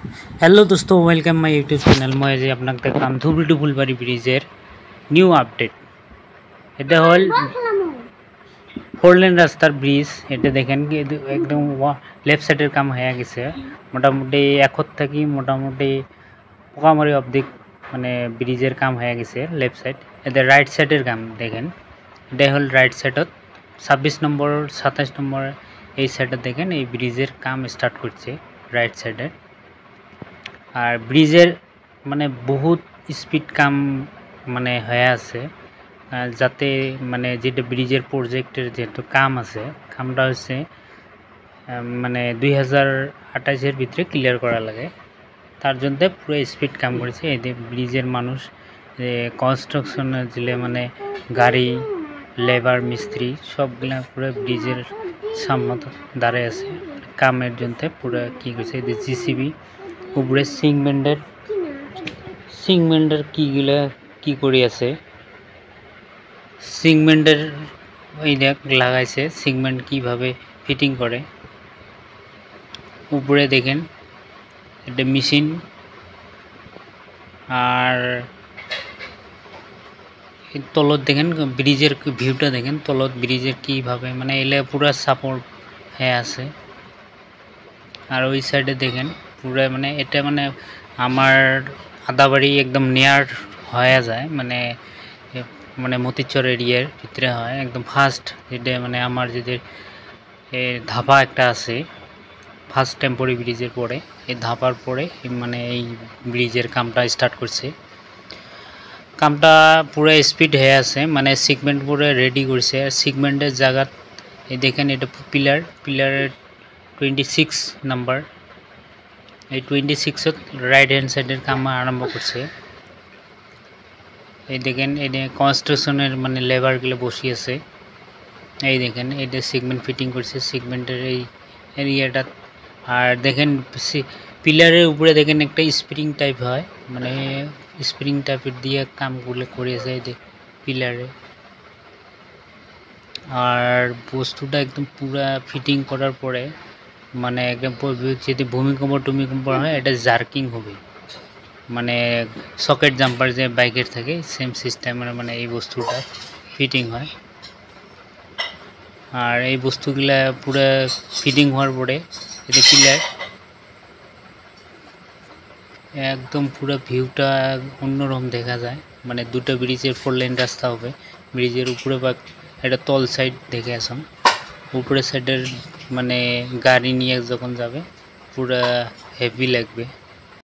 Hello दोस्तों, welcome my YouTube channel. मैं आज आपनाक देखाम धुबरी टू फुलबारी ब्रिजेर निউ আপডেট। এটা হল 4 লেন রাস্তার ব্রিজ। এটা দেখেন কি একদম লেফট সাইডের কাম হয়ে গেছে। মোটামুটি এখন থেকে মোটামুটি পোকামারি অবধি মানে ব্রিজের কাম হয়ে গেছে লেফট সাইড। এটা রাইট সাইডের কাম দেখেন। এটা হল রাইট সাইডত 26 নম্বর 27 নম্বর এই সাইডে দেখেন এই ব্রিজের কাম স্টার্ট করছে রাইট সাইডে। আর ব্রিজের মানে বহুত স্পিড কাম মানে হয়ে আছে, যাতে মানে যেটা ব্রিজের প্রজেক্টের যেহেতু কাম আছে, কামটা হচ্ছে মানে 2028-এর ভিতরে ক্লিয়ার করা লাগে। তার জন্য পুরো স্পিড কাম করেছে। এই যে ব্রিজের মানুষ কনস্ট্রাকশনের দিলে মানে গাড়ি লেবার মিস্ত্রি সবগুলা পুরো ব্রিজের সামনে দাঁড়িয়ে আছে কামের জন্য। পুরো কী করছে এই যে জিসিবি উপরে সিগমেন্টের কীগুলা কি করে আছে, সিগমেন্টের এই দেখ লাগাইছে, সিগমেন্ট কিভাবে ফিটিং করে। উপরে দেখেন এটা মেশিন। আর তলত দেখেন ব্রিজের ভিউটা দেখেন, তলত ব্রিজের কিভাবে মানে এলে পুরো সাপোর্ট হয়ে আছে। আর ওই সাইডে দেখেন পুরো মানে এটা মানে আমার আদাবাড়ি একদম নিয়ার হয়ে যায়, মানে মানে মতিচর এরিয়ার ভিতরে হয় একদম ফার্স্ট। যেটা মানে আমার যে ধাপা একটা আছে ফার্স্ট টেম্পোরারি ব্রিজের পরে, এই ধাপার পরে মানে এই ব্রিজের কামটা স্টার্ট করছে। কামটা পুরো স্পিড হয়ে আছে, মানে সিগমেন্ট পুরো রেডি করছে। আর সিগমেন্টের জায়গা এই দেখেন এটা পিলারের 26 নাম্বার, এই 26-ত রাইট হ্যান্ড সাইডের কাম আরম্ভ করছে। এই দেখেন এটা কনস্ট্রাকশনের মানে লেবারগুলো বসিয়েছে। এই দেখেন এটা সিগমেন্ট ফিটিং করছে সিগমেন্টের এই এরিয়াটা। আর দেখেন পিলারের উপরে দেখেন একটা স্প্রিং টাইপ হয়, মানে স্প্রিং টাইপের দিয়ে কামগুলো করেছে এই যে পিলারে। আর বস্তুটা একদম পুরা ফিটিং করার পরে মানে একদম যদি ভূমিকম্প হয় এটা জার্কিং হবে, মানে সকেট জাম্পার যে বাইকের থাকে সেম সিস্টেমের মানে এই বস্তুটা ফিটিং হয়। আর এই বস্তুগুলা পুরো ফিটিং হওয়ার পরে এটা পিলার একদম পুরো ভিউটা অন্যরকম দেখা যায়। মানে দুটো ব্রিজের 4 লেন রাস্তা হবে, ব্রিজের উপরে বা এটা তল সাইড দেখে আসুন। উপরে সাইডের মানে গাড়ি নিয়ে যখন যাবে পুরো হেভি লাগবে।